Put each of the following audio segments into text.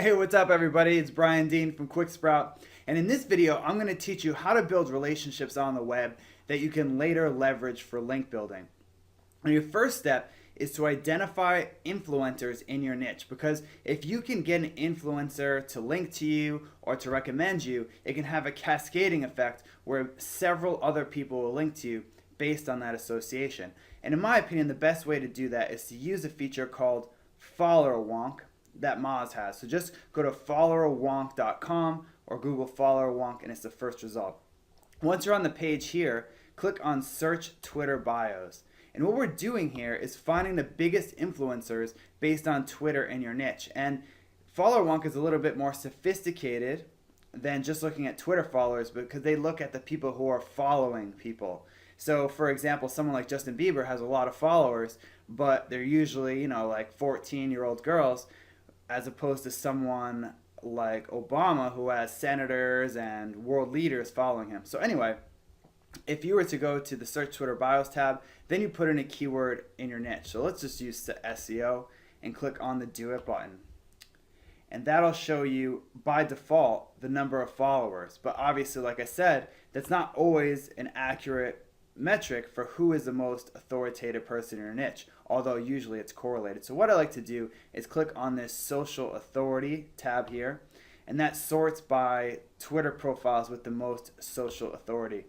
Hey, what's up everybody? It's Brian Dean from QuickSprout. And in this video, I'm going to teach you how to build relationships on the web that you can later leverage for link building. And your first step is to identify influencers in your niche, because if you can get an influencer to link to you or to recommend you, it can have a cascading effect where several other people will link to you based on that association. And in my opinion, the best way to do that is to use a feature called follower wonk that Moz has. So just go to followerwonk.com or Google follower wonk and it's the first result. Once you're on the page here, click on search Twitter bios. And what we're doing here is finding the biggest influencers based on Twitter in your niche. And follower wonk is a little bit more sophisticated than just looking at Twitter followers, because they look at the people who are following people. So for example, someone like Justin Bieber has a lot of followers, but they're usually, like 14-year-old girls, as opposed to someone like Obama who has senators and world leaders following him. So anyway, if you were to go to the search Twitter bios tab, then you put in a keyword in your niche. So let's just use SEO and click on the do it button. And that'll show you by default the number of followers. But obviously, like I said, that's not always an accurate metric for who is the most authoritative person in your niche, although usually it's correlated. So what I like to do is click on this social authority tab here, and that sorts by Twitter profiles with the most social authority.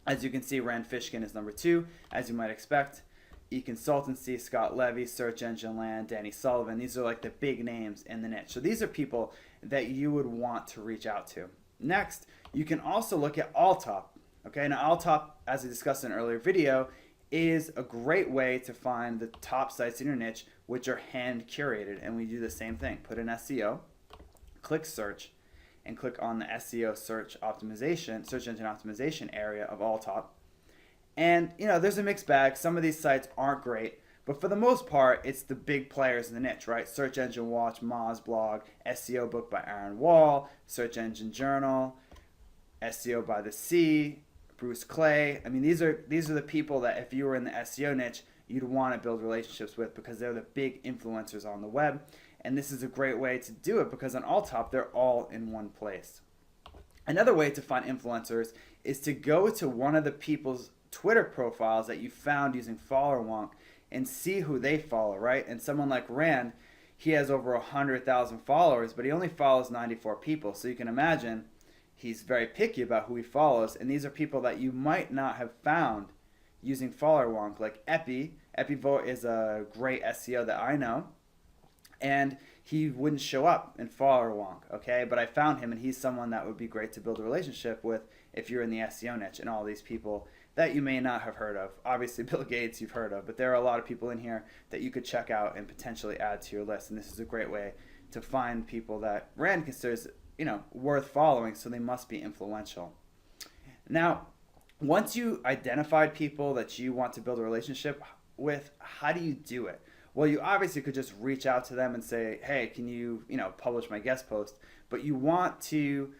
As you can see, Rand Fishkin is number 2, as you might expect. eConsultancy, Scott Levy, Search Engine Land, Danny Sullivan. These are like the big names in the niche. So these are people that you would want to reach out to. Next, you can also look at Alltop. Okay, now Alltop, as we discussed in an earlier video, is a great way to find the top sites in your niche, which are hand curated. And we do the same thing. Put in SEO, click search, and click on the SEO search optimization, search engine optimization area of Alltop. And there's a mixed bag. Some of these sites aren't great, but for the most part, it's the big players in the niche, right? Search Engine Watch, Moz Blog, SEO Book by Aaron Wall, Search Engine Journal, SEO by the Sea, Bruce Clay. I mean, these are the people that if you were in the SEO niche, you'd want to build relationships with, because they're the big influencers on the web. And this is a great way to do it, because on Alltop, they're all in one place. Another way to find influencers is to go to one of the people's Twitter profiles that you found using follower wonk and see who they follow, right? And someone like Rand, he has over 100,000 followers, but he only follows 94 people. So you can imagine he's very picky about who he follows, and these are people that you might not have found using follower wonk, like Epivote is a great SEO that I know, and he wouldn't show up in follower wonk, okay? But I found him, and he's someone that would be great to build a relationship with if you're in the SEO niche, and all these people that you may not have heard of. Obviously, Bill Gates you've heard of, but there are a lot of people in here that you could check out and potentially add to your list, and this is a great way to find people that Rand considers worth following, so they must be influential. Now, once you identified people that you want to build a relationship with, how do you do it? Well, you obviously could just reach out to them and say, hey, can you, publish my guest post? But you want to,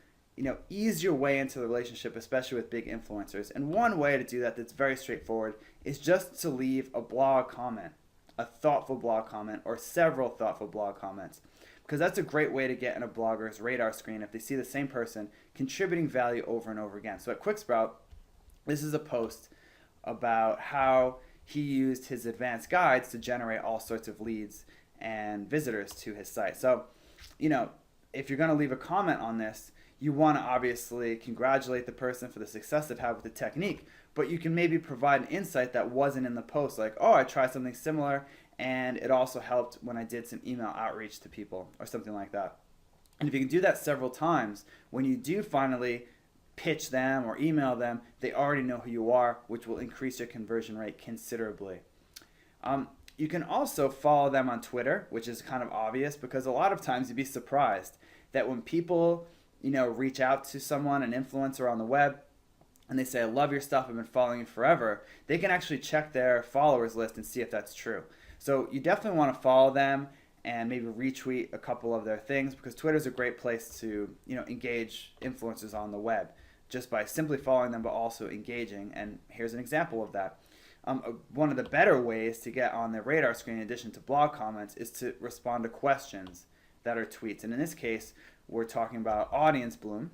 ease your way into the relationship, especially with big influencers. And one way to do that that's very straightforward is just to leave a blog comment, a thoughtful blog comment, or several thoughtful blog comments. Because that's a great way to get in a blogger's radar screen if they see the same person contributing value over and over again. So at QuickSprout, this is a post about how he used his advanced guides to generate all sorts of leads and visitors to his site. So, if you're going to leave a comment on this, you want to obviously congratulate the person for the success they've had with the technique, but you can maybe provide an insight that wasn't in the post, like, oh, I tried something similar, and it also helped when I did some email outreach to people, or something like that. And if you can do that several times, when you do finally pitch them or email them, they already know who you are, which will increase your conversion rate considerably. You can also follow them on Twitter, which is kind of obvious, because a lot of times you'd be surprised that when people reach out to someone, an influencer on the web, and they say, I love your stuff, I've been following you forever, they can actually check their followers list and see if that's true. So you definitely want to follow them and maybe retweet a couple of their things, because Twitter is a great place to engage influencers on the web just by simply following them, but also engaging. And here's an example of that. One of the better ways to get on their radar screen, in addition to blog comments, is to respond to questions that are tweets. And in this case, we're talking about Audience Bloom,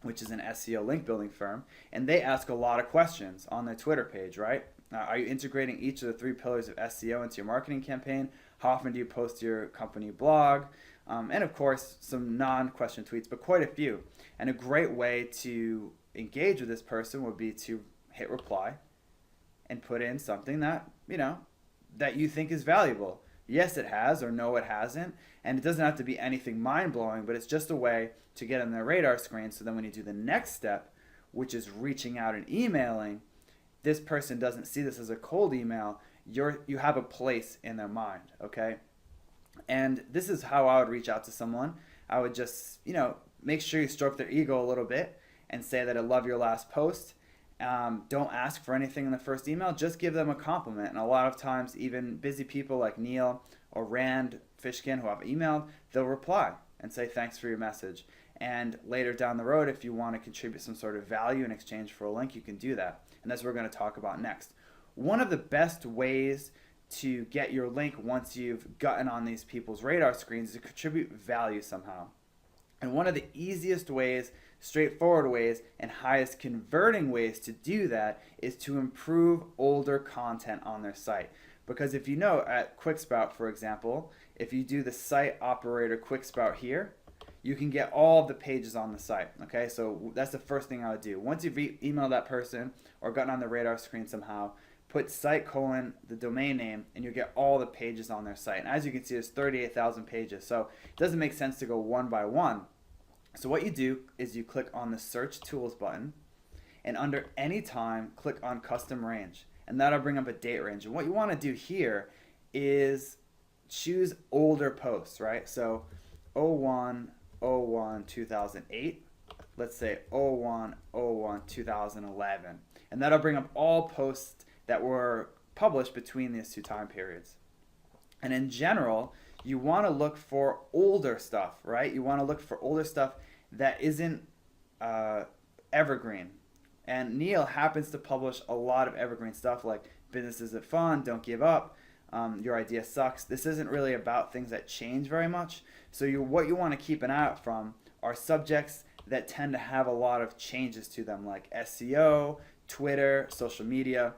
which is an SEO link building firm, and they ask a lot of questions on their Twitter page, right? Are you integrating each of the 3 pillars of SEO into your marketing campaign? How often do you post to your company blog? And of course, some non-question tweets, but quite a few. And a great way to engage with this person would be to hit reply and put in something that, that you think is valuable. Yes, it has, or no, it hasn't. And it doesn't have to be anything mind-blowing, but it's just a way to get on their radar screen. So then when you do the next step, which is reaching out and emailing, this person doesn't see this as a cold email. You have a place in their mind, okay? And this is how I would reach out to someone. I would just, make sure you stroke their ego a little bit and say that I love your last post. Don't ask for anything in the first email. Just give them a compliment. And a lot of times, even busy people like Neil or Rand Fishkin who I've emailed, they'll reply and say thanks for your message. And later down the road, if you want to contribute some sort of value in exchange for a link, you can do that. And that's what we're going to talk about next. One of the best ways to get your link once you've gotten on these people's radar screens is to contribute value somehow. And one of the easiest ways, straightforward ways, and highest converting ways to do that is to improve older content on their site. Because if you know, at QuickSprout, for example, if you do the site operator QuickSprout here, you can get all of the pages on the site. Okay, so that's the first thing I would do. Once you've emailed that person or gotten on the radar screen somehow, put site : the domain name, and you get all the pages on their site. And as you can see, there's 38,000 pages. So it doesn't make sense to go one by one. So what you do is you click on the Search Tools button, and under any time, click on Custom Range. And that'll bring up a date range. And what you want to do here is choose older posts, right? So 01/01/2008. Let's say 01/01/2011. And that'll bring up all posts that were published between these 2 time periods. And in general, you want to look for older stuff, right? You want to look for older stuff that isn't evergreen. And Neil happens to publish a lot of evergreen stuff like Business Isn't Fun, Don't Give Up, Your Idea Sucks. This isn't really about things that change very much. So what you want to keep an eye out from are subjects that tend to have a lot of changes to them, like SEO, Twitter, social media.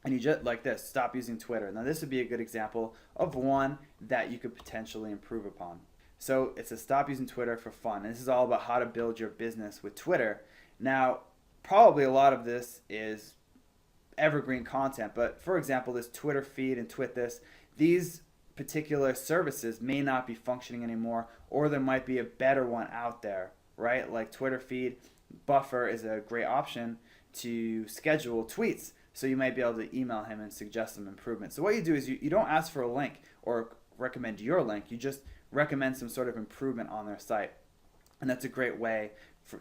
And you just, like this, stop using Twitter. Now this would be a good example of one that you could potentially improve upon. So it's a stop using Twitter for fun. And this is all about how to build your business with Twitter. Now, probably a lot of this is evergreen content, but for example, this Twitter feed and TwitThis, these particular services may not be functioning anymore, or there might be a better one out there, right? Like Twitter feed, Buffer is a great option to schedule tweets. So you might be able to email him and suggest some improvements. So what you do is you don't ask for a link or recommend your link. You just recommend some sort of improvement on their site. And that's a great way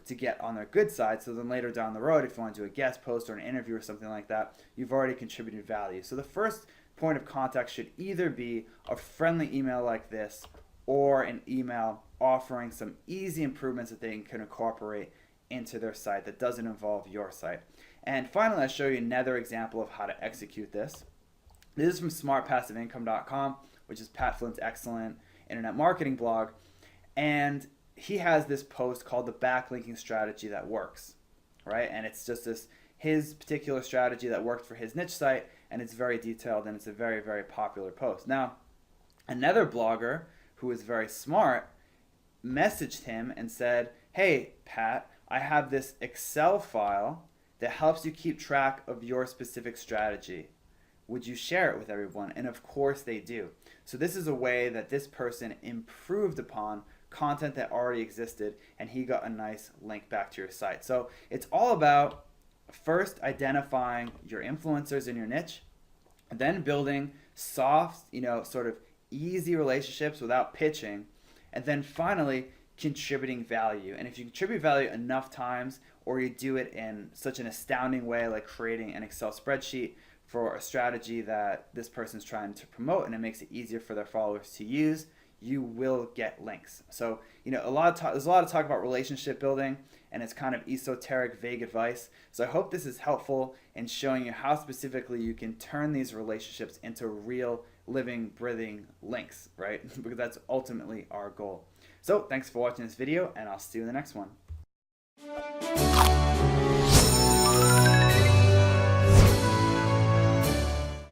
to get on their good side. So then later down the road, if you want to do a guest post or an interview or something like that, you've already contributed value. So the first point of contact should either be a friendly email like this or an email offering some easy improvements that they can incorporate into their site that doesn't involve your site. And finally, I'll show you another example of how to execute this. This is from smartpassiveincome.com, which is Pat Flint's excellent internet marketing blog. And he has this post called the backlinking strategy that works, right? And it's just his particular strategy that worked for his niche site, and it's very detailed, and it's a very, very popular post. Now, another blogger who is very smart messaged him and said, hey, Pat, I have this Excel file that helps you keep track of your specific strategy. Would you share it with everyone? And of course they do. So this is a way that this person improved upon content that already existed, and he got a nice link back to your site. So it's all about first identifying your influencers in your niche, then building soft, sort of easy relationships without pitching, and then finally contributing value. And if you contribute value enough times, or you do it in such an astounding way like creating an Excel spreadsheet for a strategy that this person's trying to promote, and it makes it easier for their followers to use, you will get links. So, there's a lot of talk about relationship building, and it's kind of esoteric, vague advice. So I hope this is helpful in showing you how specifically you can turn these relationships into real, living, breathing links, right? Because that's ultimately our goal. So thanks for watching this video, and I'll see you in the next one.